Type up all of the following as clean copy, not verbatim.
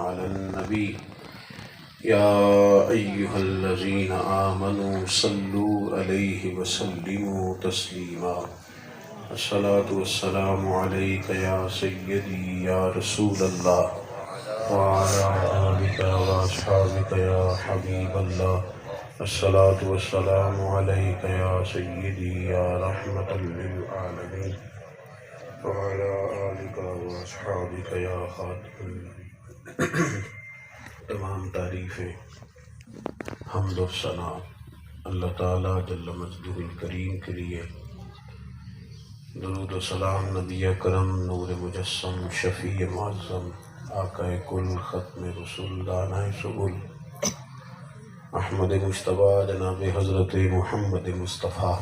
على النبي يا أيها الذين آمنوا صلوا عليه وسلموا تسليما الصلاة والسلام عليك يا سيدي يا رسول الله وعلى آلك وأصحابك يا حبيب الله الصلاة والسلام عليك يا سيدي يا رحمة للعالمين وعلى آلك وأصحابك يا خاتم النبيين۔ تمام تعریفیں حمد و ثنا اللہ تعالیٰ جل مجدہ الکریم کے لیے، درود و سلام نبی اکرم نور مجسم شفیع معظم آقا کل ختم رسول دانہ سبل احمد مجتبیٰ جناب حضرت محمد مصطفیٰ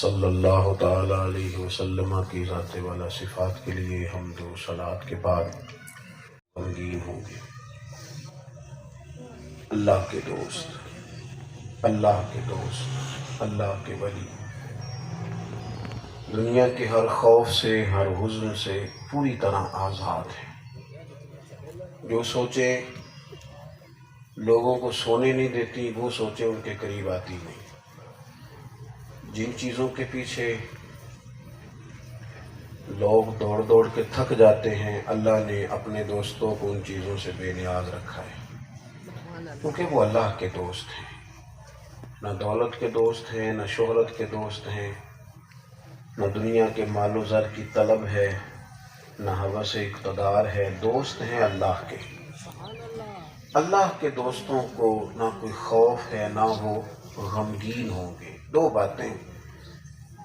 صلی اللہ تعالیٰ علیہ وسلم کی ذات والا صفات کے لیے حمد و صلوات کے بعد غمگین ہوں گے۔ اللہ کے دوست، اللہ کے دوست، اللہ کے ولی دنیا کے ہر خوف سے، ہر حزن سے پوری طرح آزاد ہے۔ جو سوچے لوگوں کو سونے نہیں دیتی، وہ سوچے ان کے قریب آتی نہیں۔ جن چیزوں کے پیچھے لوگ دوڑ دوڑ کے تھک جاتے ہیں، اللہ نے اپنے دوستوں کو ان چیزوں سے بے نیاز رکھا ہے، کیونکہ وہ اللہ کے دوست ہیں۔ نہ دولت کے دوست ہیں، نہ شہرت کے دوست ہیں، نہ دنیا کے مال و زر کی طلب ہے، نہ ہوس اقتدار ہے۔ دوست ہیں اللہ کے۔ اللہ کے دوستوں کو نہ کوئی خوف ہے، نہ وہ غمگین ہوں گے۔ دو باتیں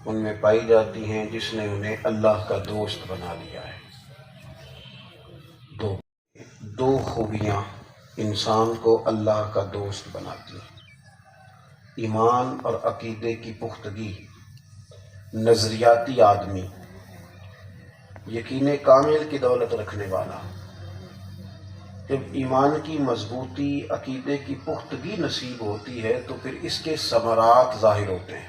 ان میں پائی جاتی ہیں جس نے انہیں اللہ کا دوست بنا لیا ہے۔ دو خوبیاں انسان کو اللہ کا دوست بناتی ہیں: ایمان اور عقیدے کی پختگی۔ نظریاتی آدمی، یقین کامل کی دولت رکھنے والا، جب ایمان کی مضبوطی، عقیدے کی پختگی نصیب ہوتی ہے تو پھر اس کے ثمرات ظاہر ہوتے ہیں۔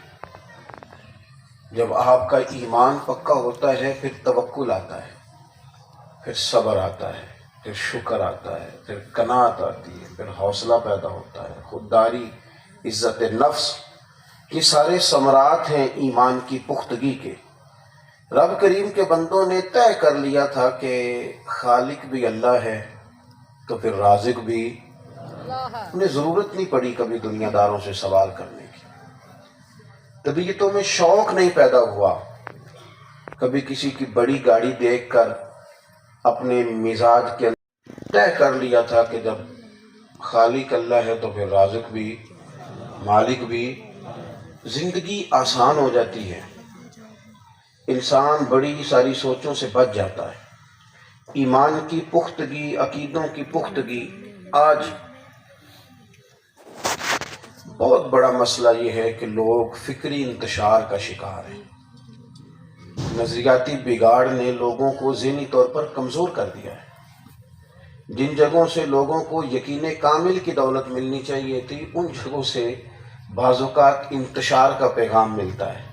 جب آپ کا ایمان پکا ہوتا ہے پھر توکل آتا ہے، پھر صبر آتا ہے، پھر شکر آتا ہے، پھر قناعت آتی ہے، پھر حوصلہ پیدا ہوتا ہے، خودداری، عزت نفس۔ یہ سارے ثمرات ہیں ایمان کی پختگی کے۔ رب کریم کے بندوں نے طے کر لیا تھا کہ خالق بھی اللہ ہے تو پھر رازق بھی۔ انہیں ضرورت نہیں پڑی کبھی دنیا داروں سے سوال کرنے کی، طبیعتوں میں شوق نہیں پیدا ہوا، کبھی کسی کی بڑی گاڑی دیکھ کر اپنے مزاج کے طے کر لیا تھا کہ جب خالق اللہ ہے تو پھر رازق بھی، مالک بھی۔ زندگی آسان ہو جاتی ہے، انسان بڑی ساری سوچوں سے بچ جاتا ہے۔ ایمان کی پختگی، عقیدوں کی پختگی۔ آج بہت بڑا مسئلہ یہ ہے کہ لوگ فکری انتشار کا شکار ہیں۔ نظریاتی بگاڑ نے لوگوں کو ذہنی طور پر کمزور کر دیا ہے۔ جن جگہوں سے لوگوں کو یقین کامل کی دولت ملنی چاہیے تھی، ان جگہوں سے بعض اوقات انتشار کا پیغام ملتا ہے۔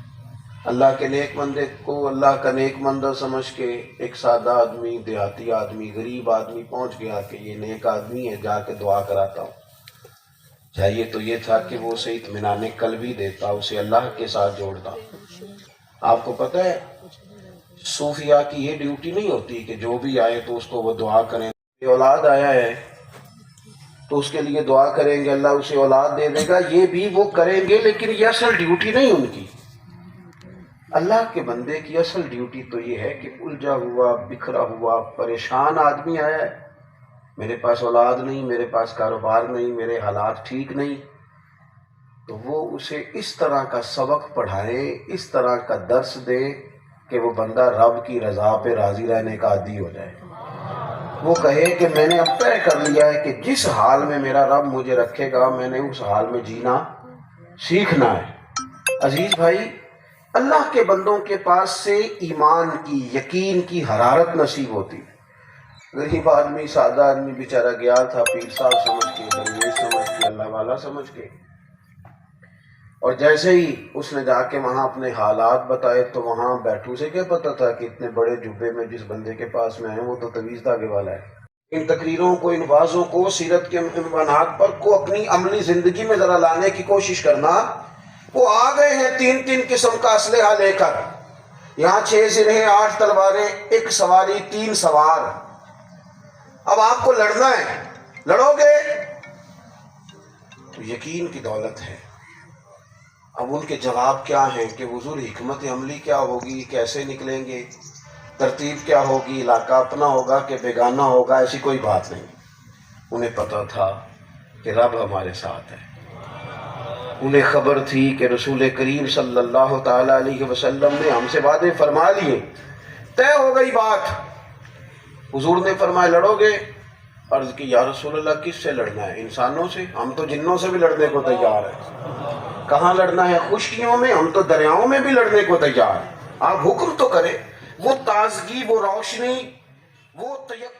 اللہ کے نیک بندے کو اللہ کا نیک بندہ سمجھ کے ایک سادہ آدمی، دیہاتی آدمی، غریب آدمی پہنچ گیا کہ یہ نیک آدمی ہے، جا کے دعا کراتا ہوں۔ چاہیے تو یہ تھا کہ وہ اسے اطمینان قلبی دیتا، اسے اللہ کے ساتھ جوڑتا۔ آپ کو پتہ ہے صوفیاء کی یہ ڈیوٹی نہیں ہوتی کہ جو بھی آئے تو اس کو وہ دعا کریں۔ یہ اولاد آیا ہے تو اس کے لیے دعا کریں گے، اللہ اسے اولاد دے دے گا، یہ بھی وہ کریں گے، لیکن یہ اصل ڈیوٹی نہیں ان کی۔ اللہ کے بندے کی اصل ڈیوٹی تو یہ ہے کہ الجھا ہوا، بکھرا ہوا، پریشان آدمی آیا ہے، میرے پاس اولاد نہیں، میرے پاس کاروبار نہیں، میرے حالات ٹھیک نہیں، تو وہ اسے اس طرح کا سبق پڑھائیں، اس طرح کا درس دیں کہ وہ بندہ رب کی رضا پہ راضی رہنے کا عادی ہو جائے۔ وہ کہے کہ میں نے اب طے کر لیا ہے کہ جس حال میں میرا رب مجھے رکھے گا میں نے اس حال میں جینا سیکھنا ہے۔ عزیز بھائی، اللہ کے بندوں کے پاس سے ایمان کی، یقین کی حرارت نصیب ہوتی۔ غریب آدمی، سادہ آدمی بیچارہ گیا تھا پیر صاحب سمجھ کے، درویش سمجھ کے، اللہ والا سمجھ کے، اور جیسے ہی اس نے جا کے وہاں اپنے حالات بتائے تو وہاں بیٹھو سے کیا پتا تھا کہ اتنے بڑے جبے میں جس بندے کے پاس میں ہے وہ تو تویز دھاگے والا ہے۔ ان تقریروں کو، ان وعظوں کو، سیرت کے عنوانات پر کو اپنی عملی زندگی میں ذرا لانے کی کوشش کرنا۔ وہ آ گئے ہیں 3 قسم کا اسلحہ لے کر، یہاں 6 زرہیں، 8 تلواریں، 1 سواری، 3 سوار۔ اب آپ کو لڑنا ہے، لڑو گے تو یقین کی دولت ہے۔ اب ان کے جواب کیا ہیں کہ حضور حکمت عملی کیا ہوگی، کیسے نکلیں گے، ترتیب کیا ہوگی، علاقہ اپنا ہوگا کہ بیگانہ ہوگا، ایسی کوئی بات نہیں۔ انہیں پتا تھا کہ رب ہمارے ساتھ ہے، انہیں خبر تھی کہ رسول کریم صلی اللہ تعالی علیہ وسلم نے ہم سے وعدے فرما لیے، طے ہو گئی بات۔ حضور نے فرمایا لڑو گے؟ عرض کی یا رسول اللہ کس سے لڑنا ہے؟ انسانوں سے؟ ہم تو جنوں سے بھی لڑنے کو تیار ہیں۔ کہاں لڑنا ہے؟ خشکیوں میں؟ ہم تو دریاؤں میں بھی لڑنے کو تیار ہیں، آپ حکم تو کریں۔ وہ تازگی، وہ روشنی، وہ تیقن